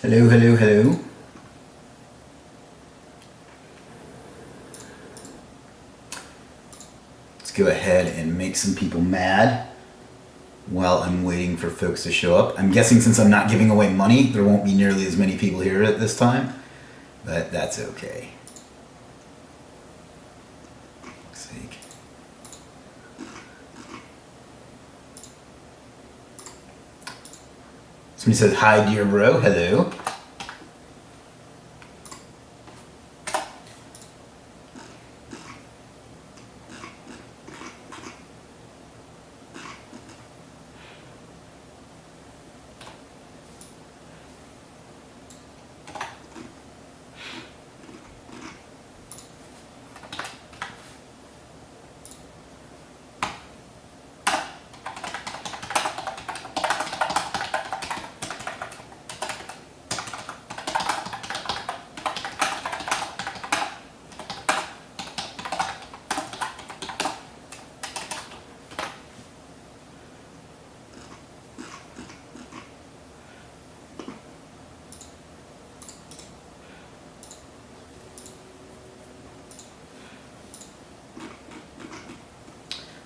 Hello, hello, hello. Let's go ahead and make some people mad while I'm waiting for folks to show up. I'm guessing since I'm not giving away money, there won't be nearly as many people here at this time, but that's okay. Sake. Somebody says, hi, dear bro. Hello.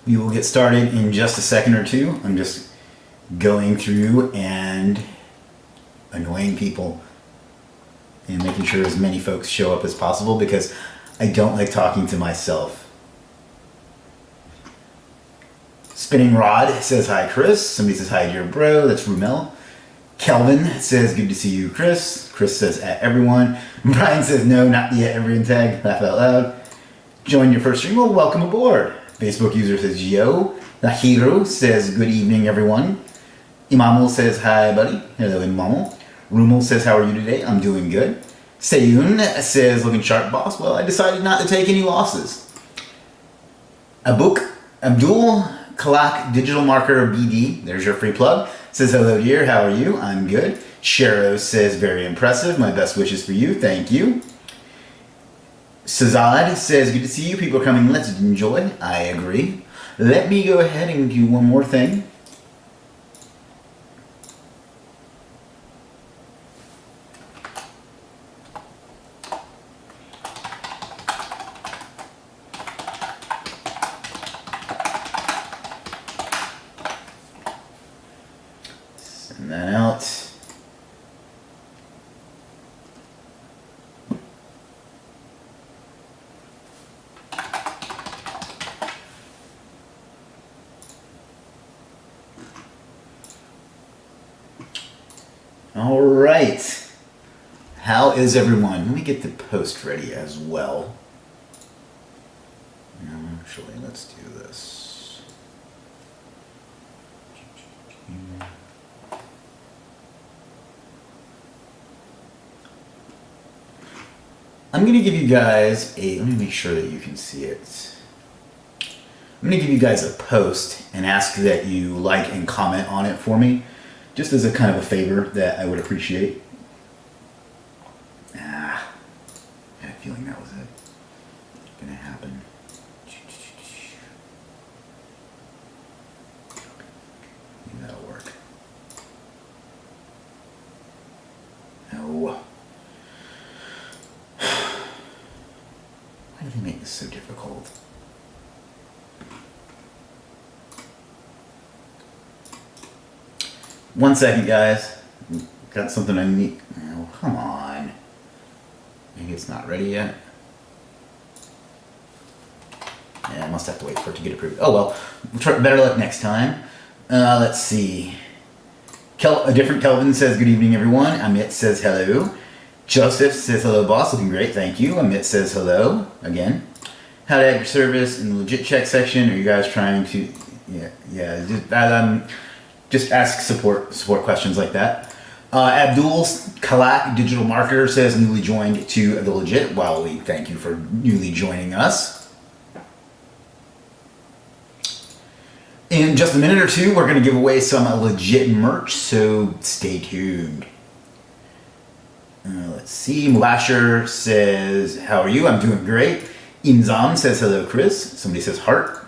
We will get started in just a second or two. I'm just going through and annoying people and making sure as many folks show up as possible because I don't like talking to myself. Spinning Rod says hi, Chris. Somebody says hi, dear bro. That's Rumel. Kelvin says good to see you, Chris. Chris says at everyone. Brian says no, not yet. Everyone tag. Laugh out loud. Join your first stream. Well, welcome aboard. Facebook user says yo. Nahiro says good evening, everyone. Imamul says hi, buddy. Hello, Imamul. Rumel says how are you today? I'm doing good. Sayun says looking sharp, boss. Well, I decided not to take any losses. Abdul Kalak Digital Marketer BD. There's your free plug. Says hello, dear. How are you? I'm good. Shero says very impressive. My best wishes for you. Thank you. Sazad says, good to see you. People are coming. Let's enjoy. I agree. Let me go ahead and do one more thing. Send that out. All right. How is everyone? Let me get the post ready as well. Actually, let's do this. I'm going to give you guys let me make sure that you can see it. I'm going to give you guys a post and ask that you like and comment on it for me. Just as a kind of a favor that I would appreciate. I had a feeling that was it. Gonna happen. Maybe that'll work. No. Why do they make this so difficult? One second, guys. Got something I need. Oh, come on. Maybe it's not ready yet. Yeah, I must have to wait for it to get approved. Oh well, we'll try better luck next time. Let's see. A different Kelvin says, good evening, everyone. Amit says hello. Joseph says hello, boss. Looking great, thank you. Amit says hello again. How to add your service in the Legiit check section? Are you guys trying to? Just ask support questions like that. Abdul Kalak, digital marketer, says newly joined to the Legiit. Well, we thank you for newly joining us. In just a minute or two, we're going to give away some Legiit merch, so stay tuned. Let's see. Mubashir says, how are you? I'm doing great. Inzam says hello, Chris. Somebody says heart.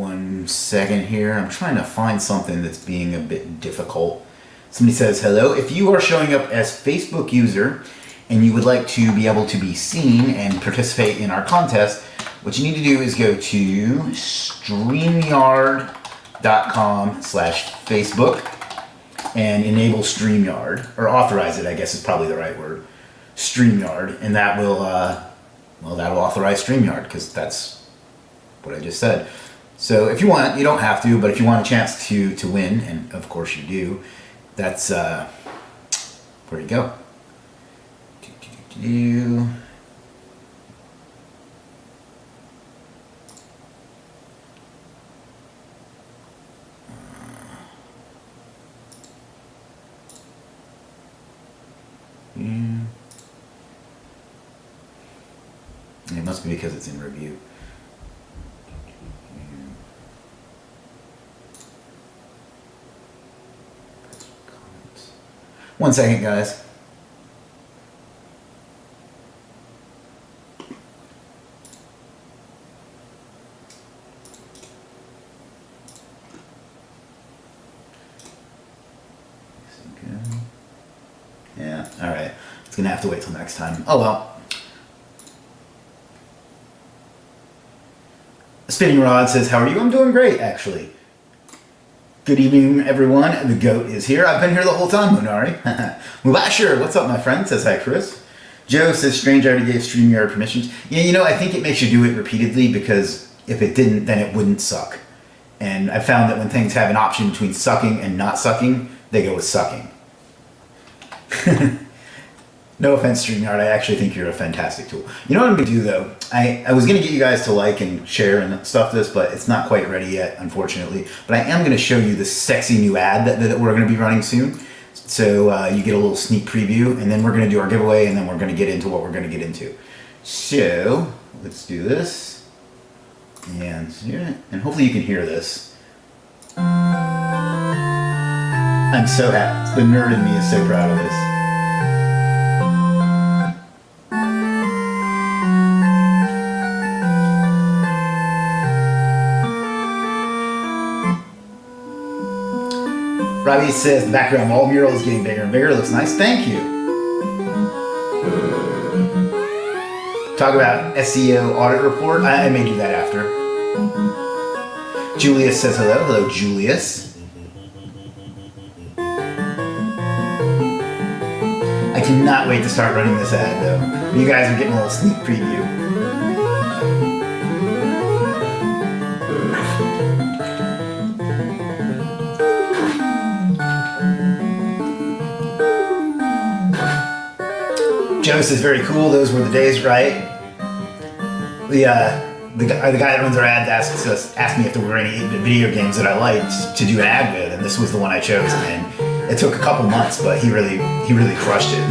1 second here. I'm trying to find something that's being a bit difficult. Somebody says, hello, if you are showing up as Facebook user and you would like to be able to be seen and participate in our contest, what you need to do is go to StreamYard.com/Facebook and enable StreamYard, or authorize it, I guess is probably the right word, StreamYard, and that will, that'll authorize StreamYard, because that's what I just said. So if you want, you don't have to, but if you want a chance to win, and of course you do, that's where you go. It must be because it's in review. One second, guys. Yeah, all right. It's gonna have to wait till next time. Oh well. Spinning Rod says, how are you? I'm doing great, actually. Good evening, everyone. The GOAT is here. I've been here the whole time, Munari. Mubashir, what's up, my friend? Says hi, Chris. Joe says, strange, I already gave StreamYard permissions. Yeah, you know, I think it makes you do it repeatedly, because if it didn't, then it wouldn't suck. And I found that when things have an option between sucking and not sucking, they go with sucking. No offense, StreamYard, I actually think you're a fantastic tool. You know what I'm going to do, though? I was going to get you guys to like and share and stuff this, but it's not quite ready yet, unfortunately. But I am going to show you this sexy new ad that we're going to be running soon. So you get a little sneak preview, and then we're going to do our giveaway, and then we're going to get into what we're going to get into. So let's do this. And hopefully you can hear this. I'm so happy. The nerd in me is so proud of this. Robbie says the background wall mural is getting bigger and bigger. It looks nice. Thank you. Talk about SEO audit report. I may do that after. Julius says hello. Hello, Julius. I cannot wait to start running this ad, though. You guys are getting a little sneak preview. Joe says, very cool. Those were the days, right? The guy that runs our ads asked me if there were any 8-bit video games that I liked to do an ad with, and this was the one I chose. And it took a couple months, but he really crushed it.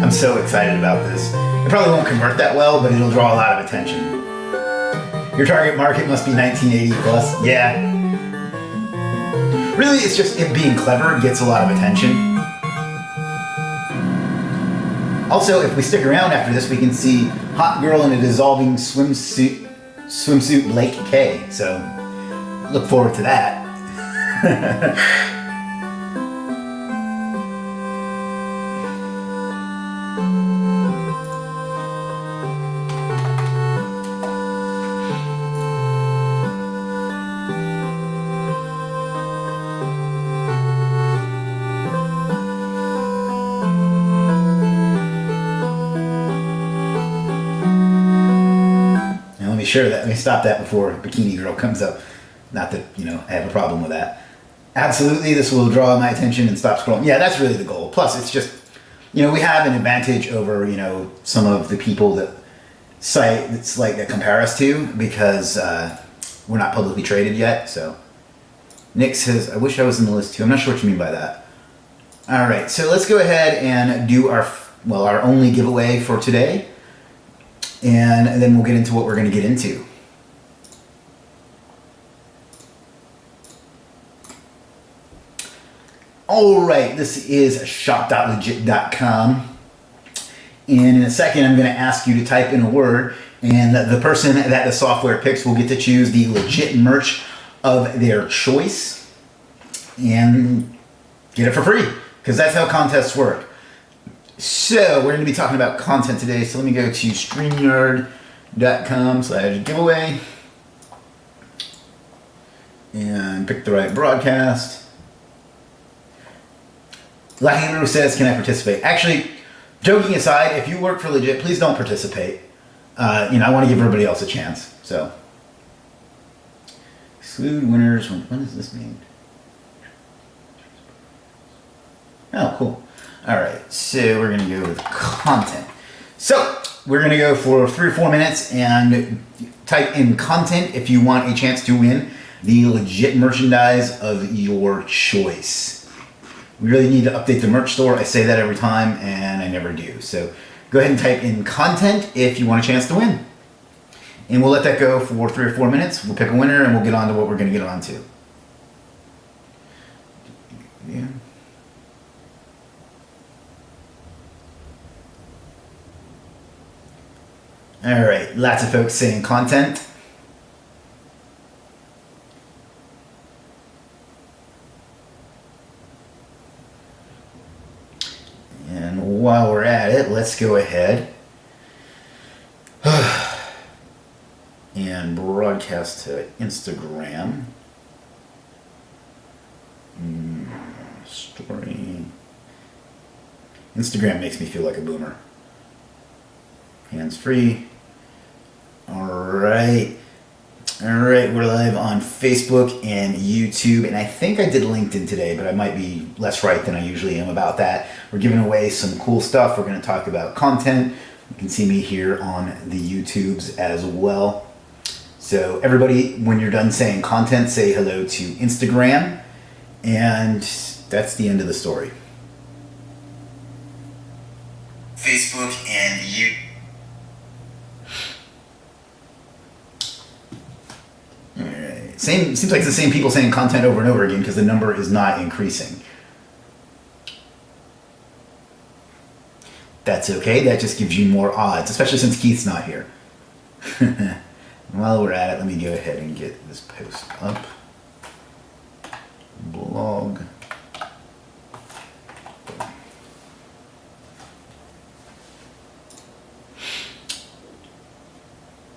I'm so excited about this. It probably won't convert that well, but it'll draw a lot of attention. Your target market must be 1980 plus. Yeah. Really, it's just it being clever gets a lot of attention. Also, if we stick around after this, we can see hot girl in a dissolving swimsuit Blake K. So, look forward to that. Let me stop that before Bikini Girl comes up. Not that, I have a problem with that. Absolutely, this will draw my attention and stop scrolling. Yeah, that's really the goal. Plus, it's just, we have an advantage over, some of the people that compare us to, because we're not publicly traded yet. So, Nick says, I wish I was in the list too. I'm not sure what you mean by that. All right, so let's go ahead and do our only giveaway for today. And then we'll get into what we're going to get into. All right, this is shop.legiit.com. And in a second, I'm going to ask you to type in a word, And the person that the software picks will get to choose the Legiit merch of their choice and get it for free, because that's how contests work. So we're going to be talking about content today. So let me go to StreamYard.com/giveaway and pick the right broadcast. Lucky Lou says, can I participate? Actually, joking aside, if you work for Legiit, please don't participate. I want to give everybody else a chance. So, exclude winners. When is this named? Oh, cool. All right, so we're gonna go with content. So we're gonna go for 3 or 4 minutes and type in content if you want a chance to win the Legiit merchandise of your choice. We really need to update the merch store. I say that every time and I never do. So go ahead and type in content if you want a chance to win. And we'll let that go for 3 or 4 minutes. We'll pick a winner and we'll get on to what we're gonna get on to. Yeah. All right, lots of folks saying content. And while we're at it, let's go ahead and broadcast to Instagram. Story. Instagram makes me feel like a boomer. Hands free. Alright, we're live on Facebook and YouTube, and I think I did LinkedIn today, but I might be less right than I usually am about that. We're giving away some cool stuff. We're going to talk about content. You can see me here on the YouTubes as well. So everybody, when you're done saying content, say hello to Instagram, and that's the end of the story. Facebook and YouTube. Seems like it's the same people saying content over and over again because the number is not increasing. That's okay. That just gives you more odds, especially since Keith's not here. While we're at it, let me go ahead and get this post up. Blog.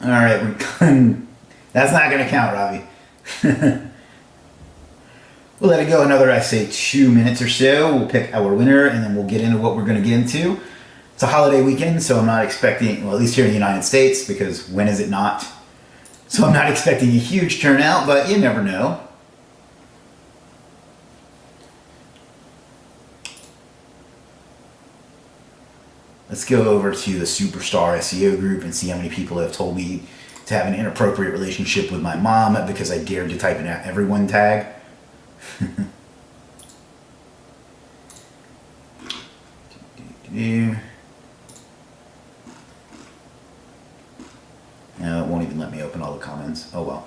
All right, we're done. That's not going to count, Robbie. We'll let it go another, I say, 2 minutes or so. We'll pick our winner and then we'll get into what we're going to get into. It's a holiday weekend, so I'm not expecting, well, at least here in the United States, because when is it not? So I'm not expecting a huge turnout, but you never know. Let's go over to the Superstar SEO group and see how many people have told me to have an inappropriate relationship with my mom because I dared to type an everyone tag. No, it won't even let me open all the comments. Oh well.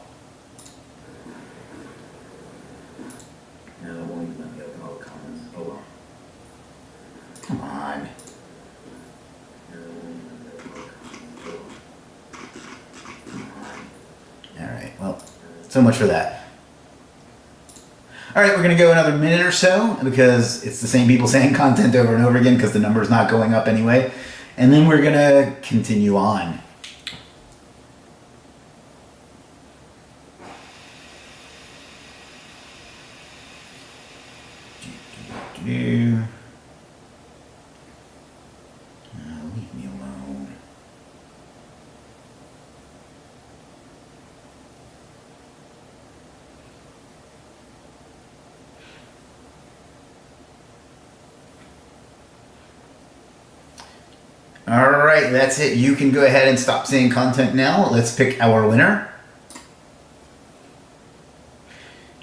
No, it won't even let me open all the comments. Oh well. Come on. Alright, well, so much for that. Alright, we're going to go another minute or so because it's the same people saying content over and over again because the number's not going up anyway. And then we're going to continue on. Leave me alone. All right, that's it. You can go ahead and stop saying content now. Let's pick our winner.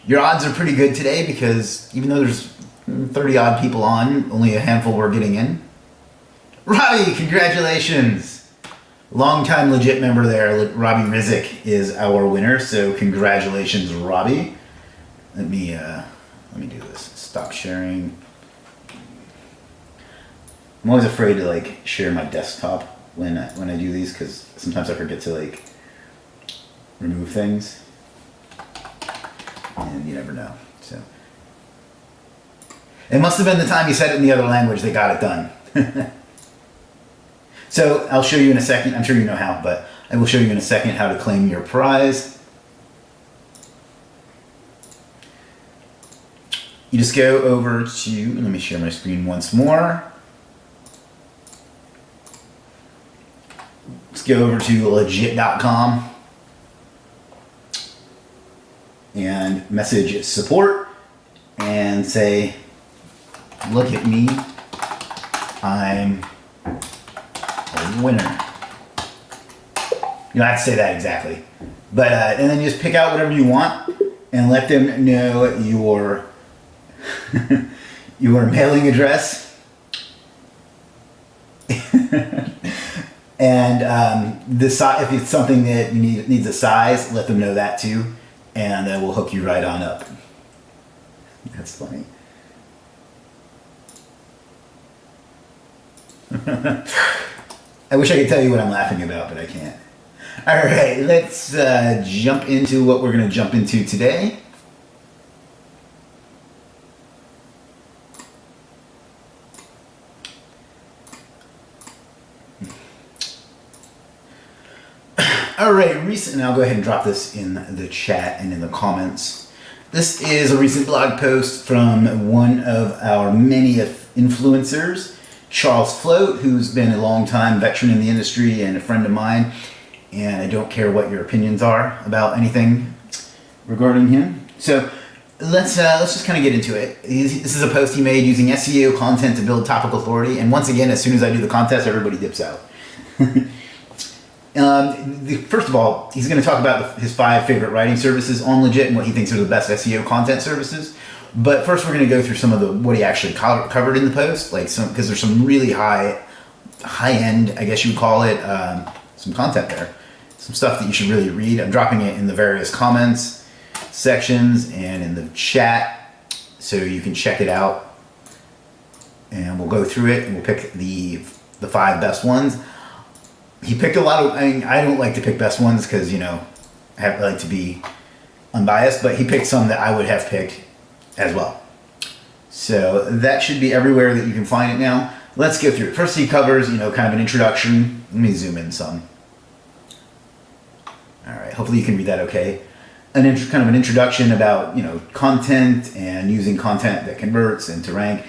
Your odds are pretty good today because even though there's 30 odd people on, only a handful were getting in. Robbie, congratulations. Longtime Legiit member there, Robbie Rizik, is our winner. So congratulations, Robbie. Let me do this. Stop sharing. I'm always afraid to share my desktop when I do these, because sometimes I forget to like remove things, and you never know. So it must have been the time you said it in the other language that got it done. So I'll show you in a second. I'm sure you know how, but I will show you in a second how to claim your prize. You just go over to, let me share my screen once more. Let's go over to Legiit.com and message support and say, look at me, I'm a winner. You don't have to say that exactly, but and then you just pick out whatever you want and let them know your your mailing address. And the size, if it's something that needs a size, let them know that too, and we'll hook you right on up. That's funny. I wish I could tell you what I'm laughing about, but I can't. All right, let's jump into what we're going to jump into today. All right, and I'll go ahead and drop this in the chat and in the comments. This is a recent blog post from one of our many influencers, Charles Float, who's been a long-time veteran in the industry and a friend of mine, and I don't care what your opinions are about anything regarding him. So let's just kind of get into it. This is a post he made using SEO content to build topic authority, and once again, as soon as I do the contest, everybody dips out. First of all, he's going to talk about his 5 favorite writing services on Legiit and what he thinks are the best SEO content services. But first, we're going to go through some of what he actually covered in the post, like because there's some really high end, I guess you would call it, some content there, some stuff that you should really read. I'm dropping it in the various comments sections and in the chat, so you can check it out. And we'll go through it and we'll pick the 5 best ones. He picked a lot of, I don't like to pick best ones because, I like to be unbiased, but he picked some that I would have picked as well. So that should be everywhere that you can find it now. Let's go through it. First, he covers, kind of an introduction. Let me zoom in some. All right, hopefully you can read that okay. Kind of an introduction about, content and using content that converts and to rank.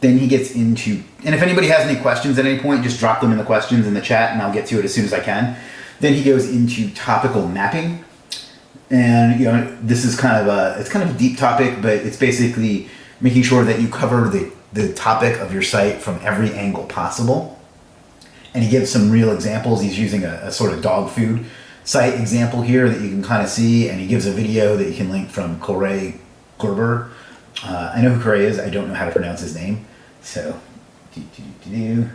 Then he gets into, and if anybody has any questions at any point, just drop them in the questions in the chat and I'll get to it as soon as I can. Then he goes into topical mapping. And, this is kind of a deep topic, but it's basically making sure that you cover the topic of your site from every angle possible. And he gives some real examples. He's using a sort of dog food site example here that you can kind of see. And he gives a video that you can link from Corey Gerber. I know who Corey is. I don't know how to pronounce his name. So, and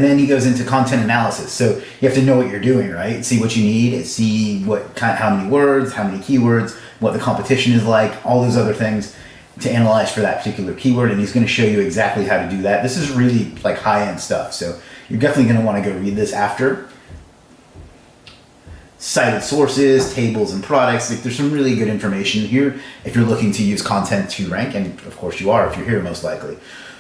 then he goes into content analysis. So you have to know what you're doing, right? See what you need, see how many words, how many keywords, what the competition is like, all those other things to analyze for that particular keyword. And he's going to show you exactly how to do that. This is really like high-end stuff. So you're definitely going to want to go read this after. Cited sources, tables, and products. There's some really good information here if you're looking to use content to rank, and of course you are if you're here most likely.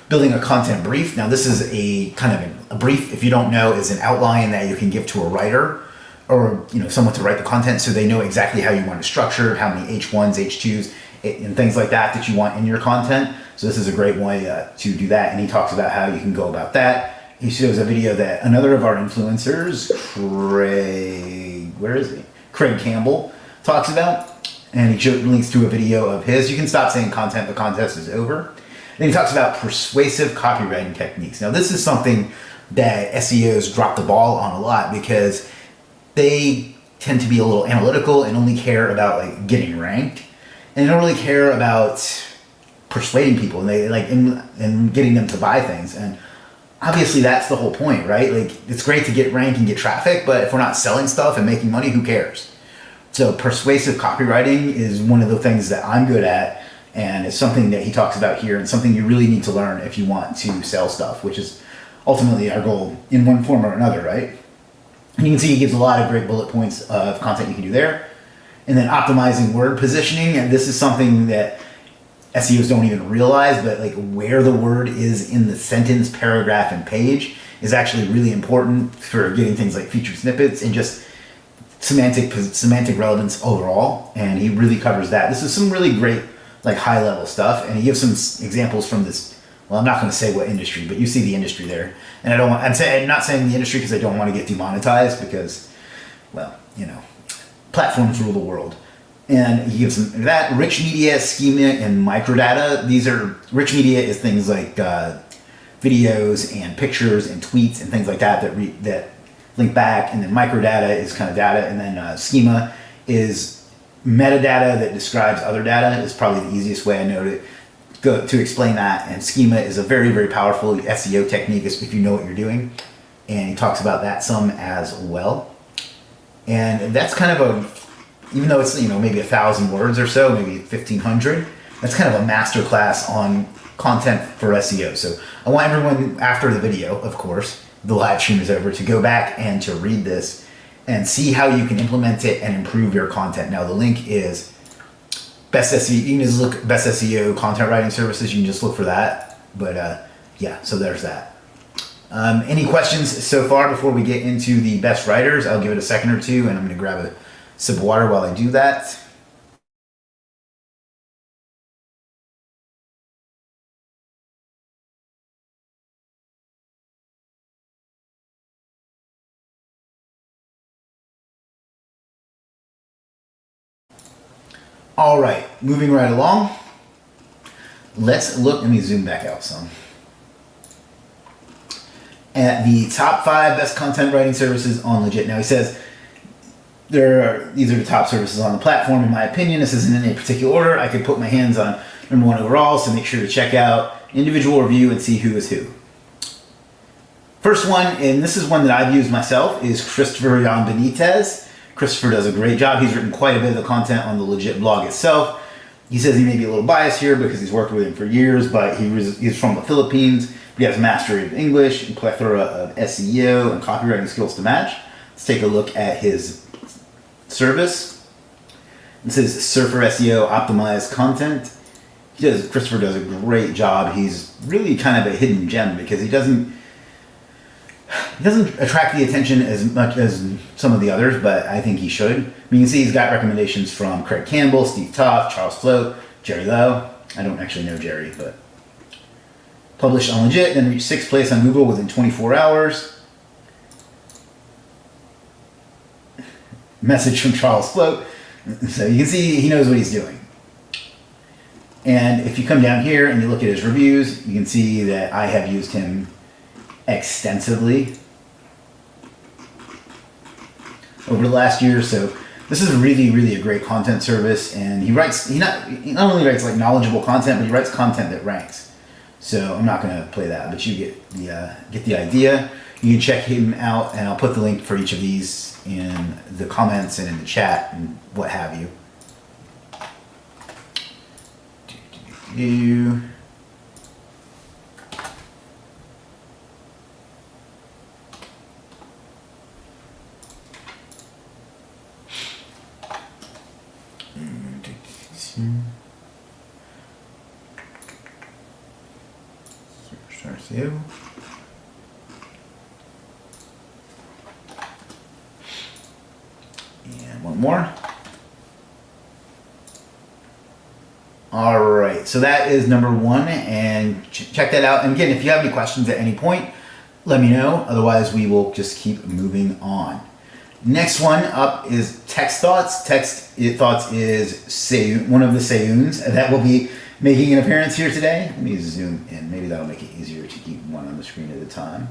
Building a content brief. Now this is a kind of a brief, if you don't know, is an outline that you can give to a writer or someone to write the content so they know exactly how you want to structure, how many H1s, H2s, and things like that you want in your content. So this is a great way to do that, and he talks about how you can go about that. He shows a video that another of our influencers, Craig Campbell, talks about, and he links to a video of his. You can stop saying content, the contest is over. Then he talks about persuasive copywriting techniques. Now this is something that SEOs drop the ball on a lot because they tend to be a little analytical and only care about getting ranked, and they don't really care about persuading people and they and getting them to buy things. And obviously that's the whole point, right? It's great to get ranked and get traffic, but if we're not selling stuff and making money, who cares? So persuasive copywriting is one of the things that I'm good at, and it's something that he talks about here and something you really need to learn if you want to sell stuff, which is ultimately our goal in one form or another, right? And you can see he gives a lot of great bullet points of content you can do there. And then optimizing word positioning, and this is something that SEOs don't even realize, but like where the word is in the sentence, paragraph, and page is actually really important for getting things like featured snippets and just semantic relevance overall. And he really covers that. This is some really great like high level stuff, and he gives some examples from this. Well, I'm not going to say what industry, but you see the industry there. And I'm not saying the industry because I don't want to get demonetized because, well, platforms rule the world. And he gives them that rich media, schema, and microdata. These are rich media is things like videos and pictures and tweets and things like that that link back. And then microdata is kind of data, and then schema is metadata that describes other data. Is probably the easiest way I know to explain that. And schema is a very, very powerful SEO technique if you know what you're doing. And he talks about that some as well. And that's kind of even though it's maybe 1,000 words or so, maybe 1,500, that's kind of a masterclass on content for SEO. So I want everyone after the video, of course, the live stream is over, to go back and to read this and see how you can implement it and improve your content. Now the link is best SEO. You can just look best SEO content writing services. You can just look for that. But yeah, so there's that. Any questions so far before we get into the best writers? I'll give it a second or two, and I'm going to grab a sip of water while I do that. All right, moving right along. Let's look, let me zoom back out some. At the top 5 best content writing services on Legiit. Now he says, these are the top services on the platform in my opinion. This isn't in any particular order. I could put my hands on number 1 overall, so make sure to check out individual review and see who is who. First one, and this is one that I've used myself, is Christopher Jan Benitez. Christopher does a great job. He's written quite a bit of the content on the Legiit blog itself. He says he may be a little biased here because he's worked with him for years, but he's from the Philippines. He has mastery of English, a plethora of SEO and copywriting skills to match. Let's take a look at his service. This is Surfer SEO optimized content. Christopher does a great job. He's really kind of a hidden gem because he doesn't attract the attention as much as some of the others, but I think he should. You can see he's got recommendations from Craig Campbell, Steve Toft, Charles Float, Jerry Lowe. I don't actually know Jerry, but published on Legiit, then reached 6th place on Google within 24 hours. Message from Charles Float. So you can see he knows what he's doing. And if you come down here and you look at his reviews, you can see that I have used him extensively over the last year or so. This is really, really a great content service, and he not only writes like knowledgeable content, but he writes content that ranks. So I'm not going to play that, but you get the idea. You can check him out, and I'll put the link for each of these in the comments and in the chat and what have you. Superstar SEO. And one more. All right, so that is number 1, and check that out. And again, if you have any questions at any point, let me know. Otherwise, we will just keep moving on. Next one up is Text Thoughts. Text Thoughts is one of the Seyuns that will be making an appearance here today. Let me zoom in. Maybe that'll make it easier to keep one on the screen at a time.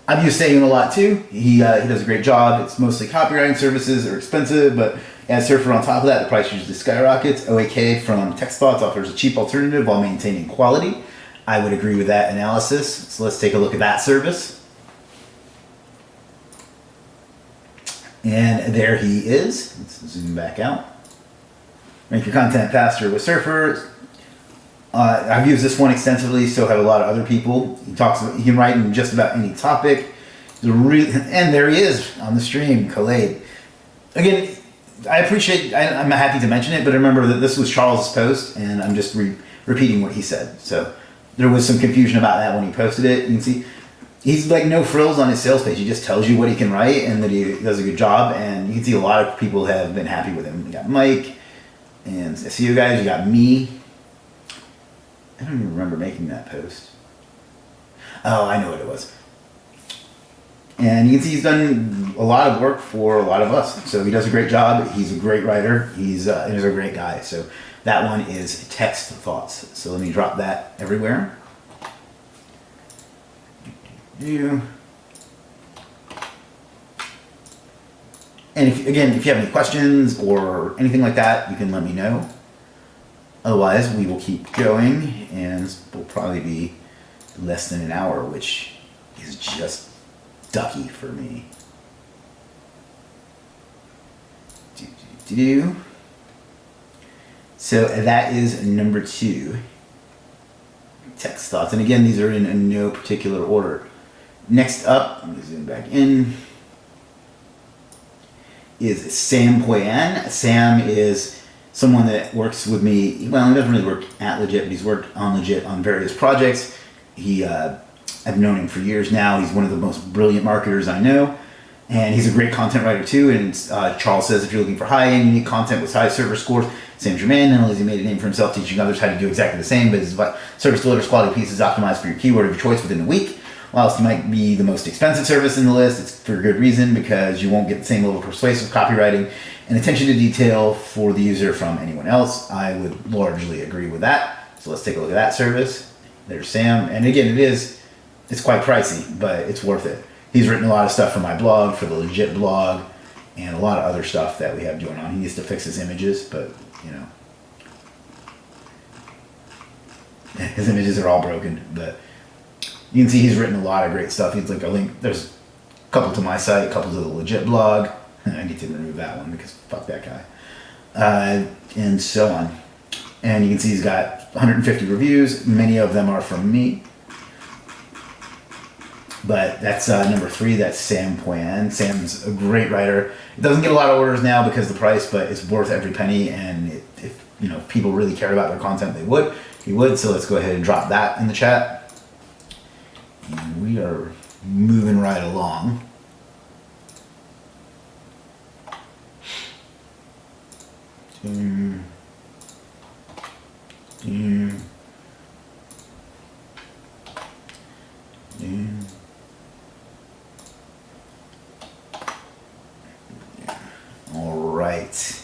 I've used Seyun a lot too. He does a great job. It's mostly copywriting services are expensive, but as Surfer on top of that, the price usually skyrockets. OAK from Text Thoughts offers a cheap alternative while maintaining quality. I would agree with that analysis. So let's take a look at that service. And there he is. Let's zoom back out. Make your content faster with Surfer. I've used this one extensively, so have a lot of other people. He can write in just about any topic. And there he is on the stream, Khaled. Again, I'm happy to mention it, but remember that this was Charles' post, and I'm just repeating what he said. So there was some confusion about that when he posted it. You can see he's like no frills on his sales page. He just tells you what he can write and that he does a good job. And you can see a lot of people have been happy with him. You got Mike and SEO guys. You got me. I don't even remember making that post. Oh, I know what it was. And you can see he's done a lot of work for a lot of us. So he does a great job. He's a great writer. He's a great guy. So that one is text thoughts. So let me drop that everywhere. And if you have any questions or anything like that, you can let me know. Otherwise, we will keep going, and we'll probably be less than an hour, which is just ducky for me. So that is number 2. Text thoughts. And again, these are in no particular order. Next up, let me zoom back in, is Sam Poyan. Sam is someone that works with me. Well, he doesn't really work at Legiit, but he's worked on Legiit on various projects. I've known him for years now. He's one of the most brilliant marketers I know. And he's a great content writer too. And Charles says if you're looking for high-end, unique content with high server scores, Sam's your man. Not only has he made a name for himself teaching others how to do exactly the same, but his service delivers quality pieces optimized for your keyword of your choice within a week. Whilst he might be the most expensive service in the list, it's for good reason, because you won't get the same level of persuasive copywriting and attention to detail for the user from anyone else. I would largely agree with that. So let's take a look at that service. There's Sam. And again, it's quite pricey, but it's worth it. He's written a lot of stuff for my blog, for the Legiit blog, and a lot of other stuff that we have going on. He needs to fix his images, but his images are all broken. But you can see he's written a lot of great stuff. He's like a link. There's a couple to my site, a couple to the Legiit blog. I need to remove that one because fuck that guy. And so on. And you can see he's got 150 reviews. Many of them are from me. But that's number 3. That's Sam Poyan. Sam's a great writer. It doesn't get a lot of orders now because of the price, but it's worth every penny. And if people really cared about their content, he would. So let's go ahead and drop that in the chat. And we are moving right along. All right.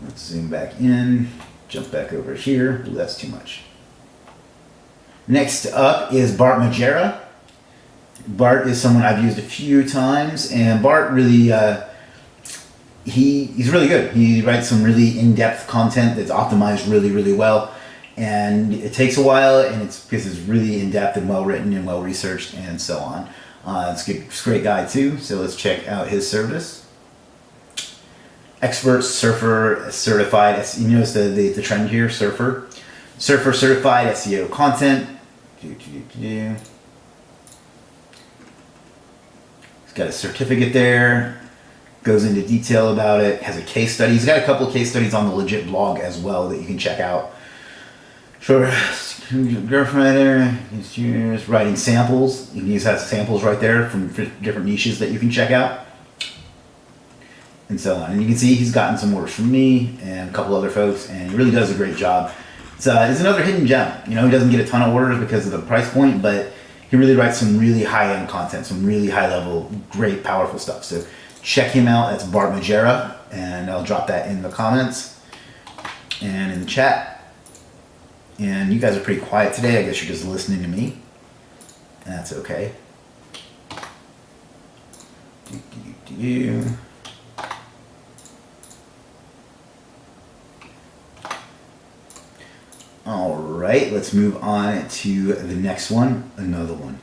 Let's zoom back in, jump back over here. Ooh, that's too much. Next up is Bart Majera. Bart is someone I've used a few times, and Bart really, he's really good. He writes some really in-depth content that's optimized really, really well, and it takes a while, and it's because it's really in-depth and well-written and well-researched and so on. It's a great guy too, so let's check out his service. Expert Surfer Certified, you notice the trend here, Surfer Certified SEO content. He's got a certificate there, goes into detail about it, has a case study. He's got a couple of case studies on the Legiit blog as well that you can check out. Sure, girlfriend there, he's writing samples. He has samples right there from different niches that you can check out. And so on. And you can see he's gotten some orders from me and a couple other folks, and he really does a great job. It's another hidden gem. He doesn't get a ton of orders because of the price point, but he really writes some really high-end content, some really high-level, great, powerful stuff. So check him out. That's Bart Majera, and I'll drop that in the comments and in the chat. And you guys are pretty quiet today. I guess you're just listening to me, and that's okay. All right, let's move on to the next one, another one.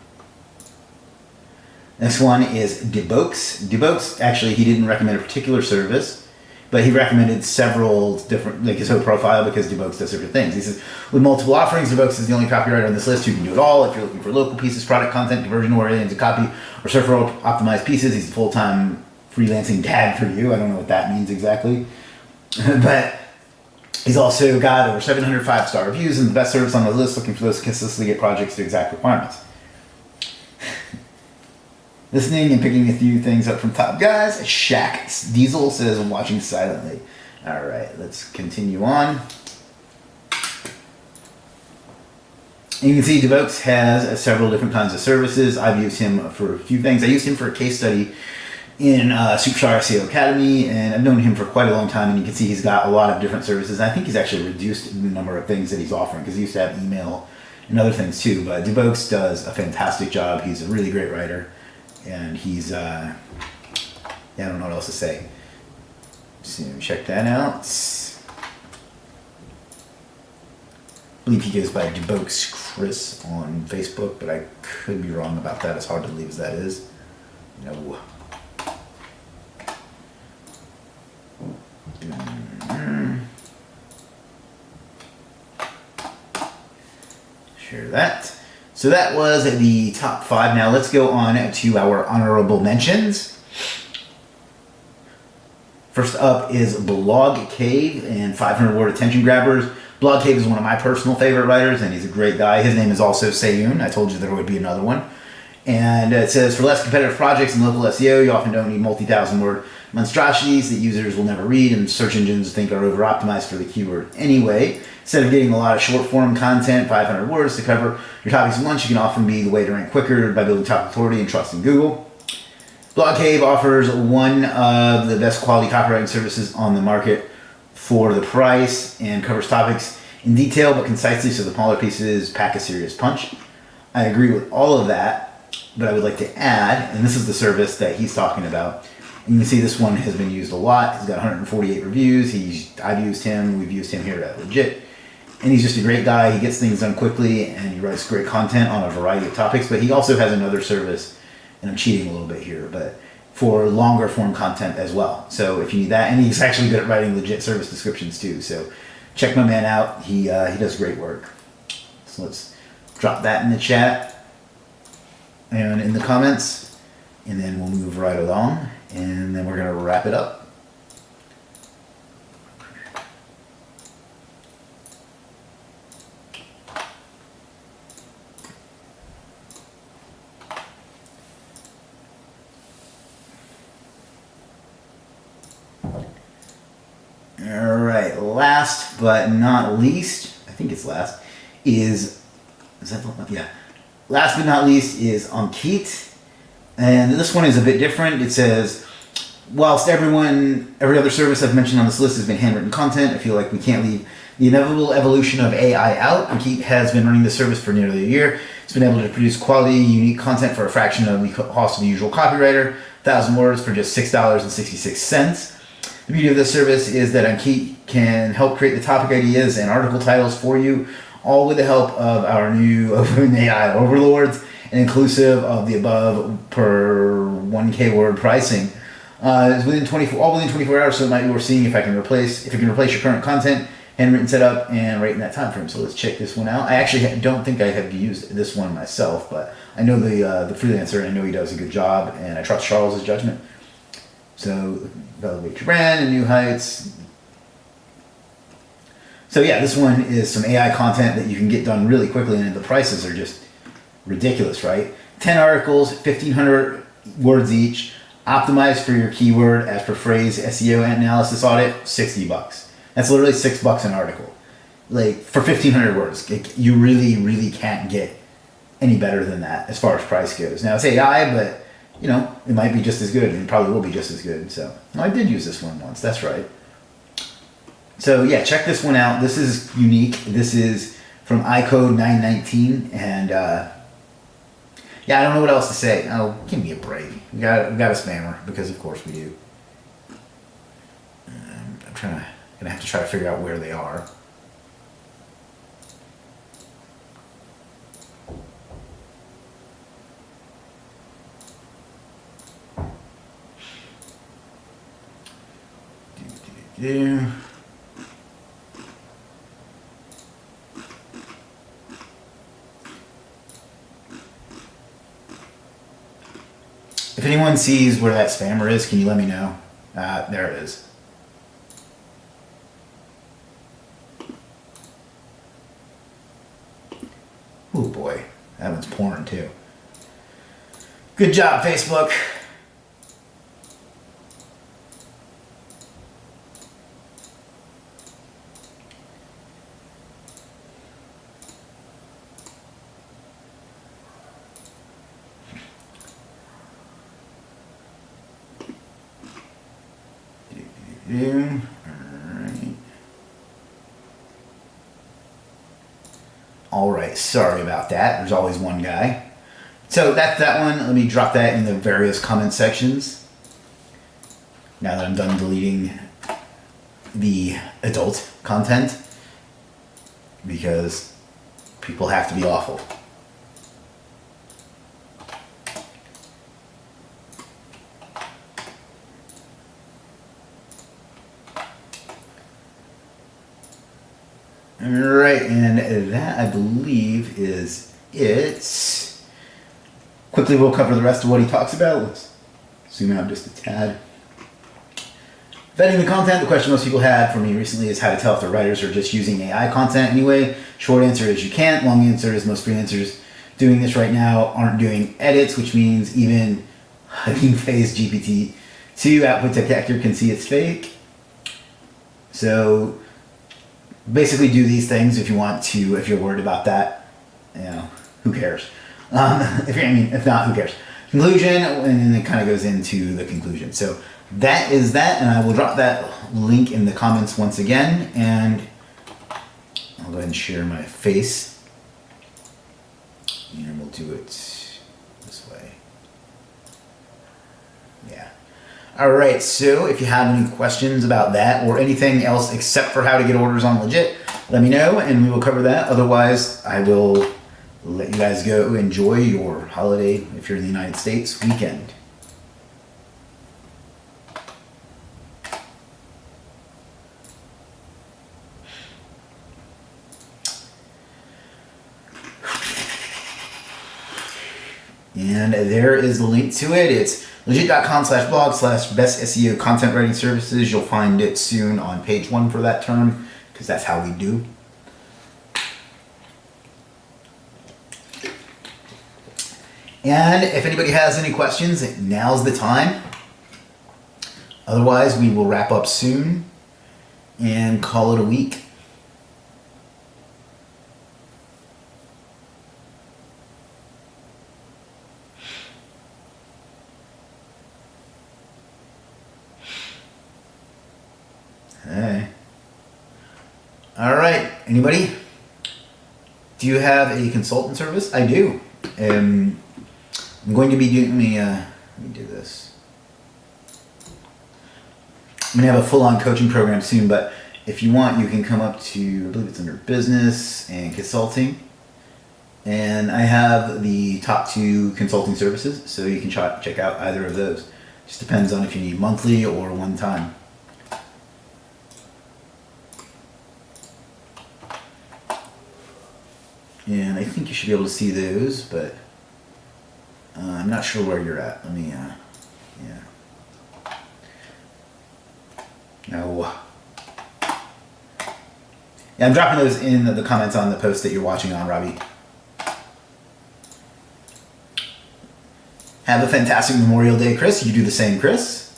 Next one is Debokes. Debokes, actually, he didn't recommend a particular service, but he recommended several different, like his whole profile, because Debokes does different things. He says, with multiple offerings, Debokes is the only copywriter on this list who can do it all. If you're looking for local pieces, product content, conversion-oriented copy, or server-optimized pieces, he's a full-time freelancing dad for you. I don't know what that means exactly. But he's also got over 700 5-star reviews and the best service on the list, looking for those to consistently get projects to exact requirements. Listening and picking a few things up from top guys. Shaq Diesel says, I'm watching silently. All right, let's continue on. You can see Debokes has several different kinds of services. I've used him for a few things. I used him for a case study in Superstar SEO Academy, and I've known him for quite a long time, and you can see he's got a lot of different services. And I think he's actually reduced the number of things that he's offering, because he used to have email and other things too. But Debokes does a fantastic job. He's a really great writer. And he's, I don't know what else to say. So check that out. I believe he goes by Debokes Chris on Facebook, but I could be wrong about that, as hard to believe as that is. No. Share that. So that was the top 5. Now let's go on to our honorable mentions. First up is Blog Cave and 500 word attention grabbers. Blog Cave is one of my personal favorite writers, and he's a great guy. His name is also Sayun. I told you there would be another one. And it says, for less competitive projects in local SEO, you often don't need multi-thousand word monstrosities that users will never read and search engines think are over-optimized for the keyword anyway. Instead of getting a lot of short-form content, 500 words to cover your topics at once, you can often be the way to rank quicker by building top authority and trust in Google. Blog Cave offers one of the best quality copywriting services on the market for the price, and covers topics in detail but concisely, so the smaller pieces pack a serious punch. I agree with all of that, but I would like to add, and this is the service that he's talking about, and you can see this one has been used a lot. He's got 148 reviews. I've used him. We've used him here at Legiit. And he's just a great guy. He gets things done quickly, and he writes great content on a variety of topics. But he also has another service, and I'm cheating a little bit here, but for longer form content as well. So if you need that, and he's actually good at writing legit service descriptions too. So check my man out. He does great work. So let's drop that in the chat and in the comments, and then we'll move right along, and then we're gonna wrap it up. All right, last but not least, I think it's last, is that the, yeah. Last but not least is Legiit, and this one is a bit different. It says, whilst every other service I've mentioned on this list has been handwritten content, I feel like we can't leave the inevitable evolution of AI out. Legiit has been running this service for nearly a year. It's been able to produce quality, unique content for a fraction of the cost of the usual copywriter, 1,000 words for just $6.66. The beauty of this service is that Legiit can help create the topic ideas and article titles for you, all with the help of our new AI overlords and inclusive of the above per 1K word pricing. It's within 24 hours, so it might be worth seeing if it can replace your current content, handwritten setup, and right in that time frame. So let's check this one out. I actually don't think I have used this one myself, but I know the freelancer, and I know he does a good job, and I trust Charles's judgment. So evaluate your brand and new heights. So yeah, this one is some AI content that you can get done really quickly, and the prices are just ridiculous, right? 10 articles, 1,500 words each, optimized for your keyword as per phrase SEO analysis audit, $60. That's literally $6 an article. Like, for 1,500 words, you really, really can't get any better than that as far as price goes. Now it's AI, but you know, it might be just as good, and it probably will be just as good. So, I did use this one once, that's right. So yeah, check this one out. This is unique. This is from iCode 919, and yeah, I don't know what else to say. Oh, give me a break. We got a spammer, because of course we do. I'm gonna have to try to figure out where they are. do. If anyone sees where that spammer is, can you let me know? There it is. Oh boy, that one's pouring too. Good job, Facebook. All right, sorry about that. There's always one guy. So that's that one. Let me drop that in the various comment sections. Now that I'm done deleting the adult content, because people have to be awful. All right, and that I believe is it. Quickly, we'll cover the rest of what he talks about. Let's zoom out just a tad. Vetting the content. The question most people had for me recently is how to tell if the writers are just using AI content anyway. Short answer is you can't. Long answer is most freelancers doing this right now aren't doing edits, which means even Hugging Face GPT-2 output detector can see it's fake. So basically do these things if you want to, if you're worried about that. You know, who cares? If not, who cares? Conclusion, and then it kind of goes into the conclusion. So that is that, and I will drop that link in the comments once again, and I'll go ahead and share my face, and we'll do it this way. Yeah. All right, so if you have any questions about that or anything else except for how to get orders on Legiit, let me know, and we will cover that. Otherwise, I will let you guys go enjoy your holiday, if you're in the United States, weekend. And there is the link to it. It's legiit.com/blog/best SEO content writing services. You'll find it soon on page 1 for that term, because that's how we do. And if anybody has any questions, now's the time. Otherwise, we will wrap up soon and call it a week. Hey. All right. Anybody? Do you have a consultant service? I do. I'm going to be doing let me do this. I'm going to have a full-on coaching program soon, but if you want, you can come up to, I believe it's under business and consulting. And I have the top 2 consulting services, so you can check out either of those. Just depends on if you need monthly or one time. And I think you should be able to see those, but I'm not sure where you're at. Let me, yeah. No. Yeah, I'm dropping those in the comments on the post that you're watching on, Robbie. Have a fantastic Memorial Day, Chris. You do the same, Chris.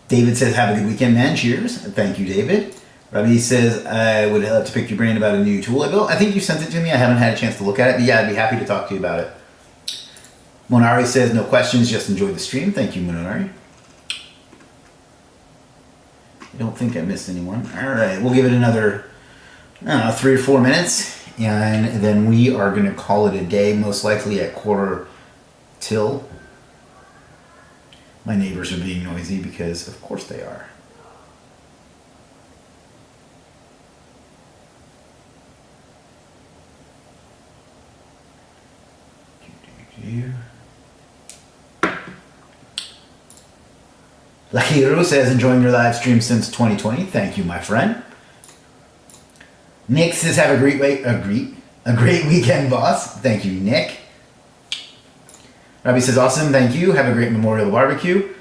David says, have a good weekend, man. Cheers. Thank you, David. Robbie says, I would love to pick your brain about a new tool I built. I think you sent it to me. I haven't had a chance to look at it, but yeah, I'd be happy to talk to you about it. Monari says, no questions, just enjoy the stream. Thank you, Monari. I don't think I missed anyone. All right, we'll give it another 3 or 4 minutes, and then we are going to call it a day, most likely at 1:45. My neighbors are being noisy because, of course, they are. Lahiro says, enjoying your live stream since 2020. Thank you, my friend. Nick says, have a great weekend, boss. Thank you, Nick. Robbie says, awesome, thank you. Have a great Memorial Barbecue.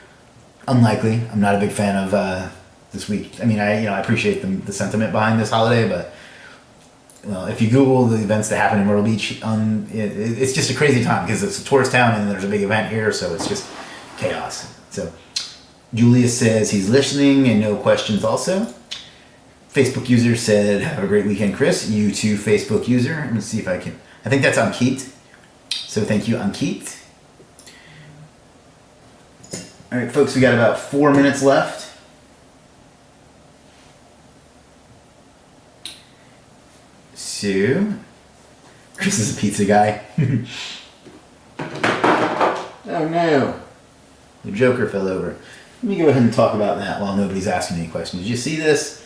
Unlikely. I'm not a big fan of this week. I mean, I appreciate the sentiment behind this holiday, but well, if you Google the events that happen in Myrtle Beach, it's just a crazy time because it's a tourist town and there's a big event here, so it's just chaos. So Julius says he's listening and no questions also. Facebook user said, have a great weekend, Chris. You too, Facebook user. Let me see if I can. I think that's Ankit. So thank you, Ankit. All right, folks, we got about 4 minutes left. So, Chris is a pizza guy. Oh no. The Joker fell over. Let me go ahead and talk about that while nobody's asking any questions. Did you see this?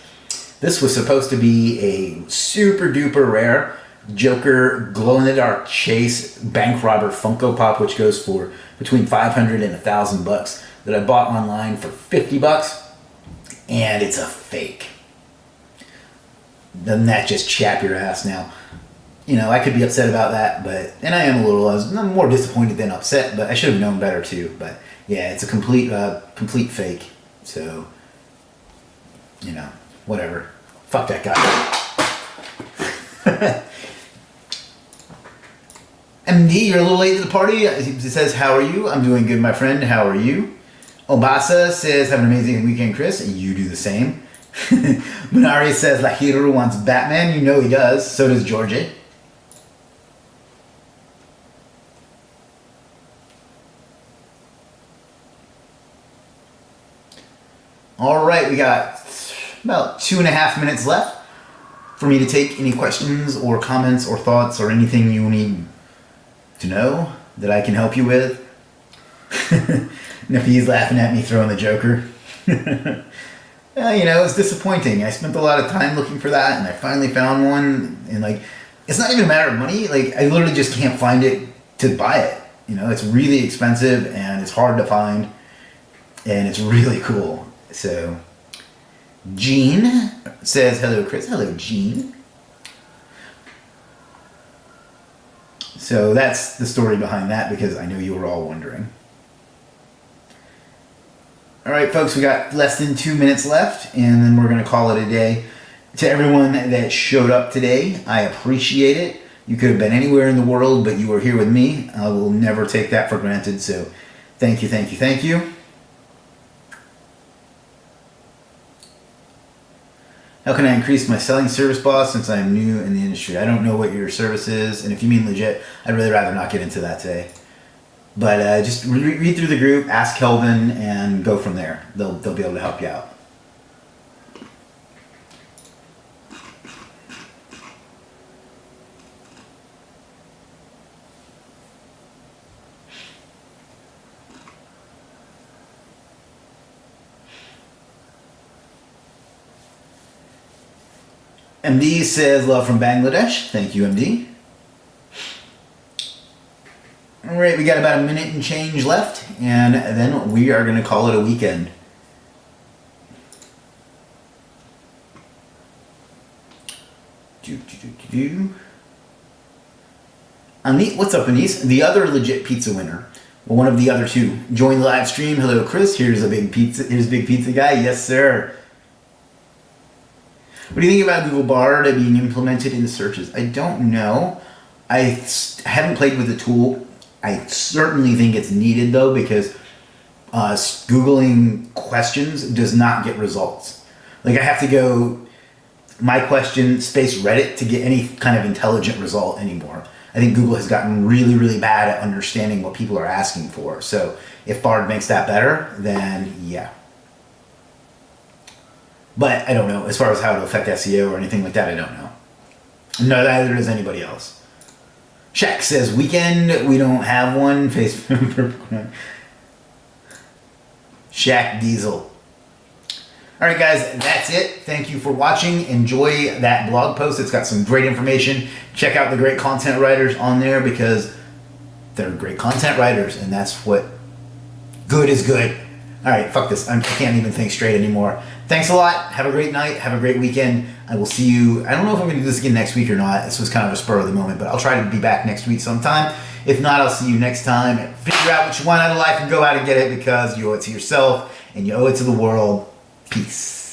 This was supposed to be a super duper rare Joker glow-in-the-dark chase bank robber Funko Pop, which goes for between $500 and $1,000 that I bought online for $50, and it's a fake. Doesn't that just chap your ass now? You know, I could be upset about that, and I am I'm more disappointed than upset, but I should have known better too. But yeah, it's a complete fake. So, you know, whatever. Fuck that guy. MD, you're a little late to the party. It says, how are you? I'm doing good, my friend. How are you? Obasa says, have an amazing weekend, Chris. And you do the same. Munari says, Lahiro wants Batman. You know he does. So does Georgie. All right, we got about 2.5 minutes left for me to take any questions or comments or thoughts or anything you need to know that I can help you with. Nafi's laughing at me throwing the Joker. You know, it's disappointing. I spent a lot of time looking for that, and I finally found one. And like, it's not even a matter of money. Like, I literally just can't find it to buy it. You know, it's really expensive and it's hard to find, and it's really cool. So, Jean says, hello, Chris. Hello, Jean. So that's the story behind that, because I know you were all wondering. All right, folks, we got less than 2 minutes left, and then we're going to call it a day. To everyone that showed up today, I appreciate it. You could have been anywhere in the world, but you were here with me. I will never take that for granted, so thank you, thank you, thank you. How can I increase my selling service, boss, since I'm new in the industry? I don't know what your service is, and if you mean legit, I'd really rather not get into that today. But just read through the group, ask Kelvin, and go from there. They'll be able to help you out. MD says, love from Bangladesh. Thank you, MD. All right, we got about a minute and change left, and then we are going to call it a weekend. What's up, Anise? The other legit pizza winner. Well, one of the other two. Join the live stream. Hello, Chris. Here's Big Pizza Guy. Yes, sir. What do you think about Google Bard being implemented in the searches? I don't know. I haven't played with the tool. I certainly think it's needed, though, because Googling questions does not get results. Like, I have to go my question space Reddit to get any kind of intelligent result anymore. I think Google has gotten really, really bad at understanding what people are asking for. So if Bard makes that better, then yeah. But I don't know. As far as how to affect SEO or anything like that, I don't know. No, neither does anybody else. Shaq says, weekend, we don't have one. Facebook. Shaq Diesel. All right, guys, that's it. Thank you for watching. Enjoy that blog post. It's got some great information. Check out the great content writers on there, because they're great content writers, and that's what good is good. All right, fuck this. I can't even think straight anymore. Thanks a lot. Have a great night. Have a great weekend. I will see you. I don't know if I'm going to do this again next week or not. This was kind of a spur of the moment, but I'll try to be back next week sometime. If not, I'll see you next time. Figure out what you want out of life and go out and get it, because you owe it to yourself and you owe it to the world. Peace.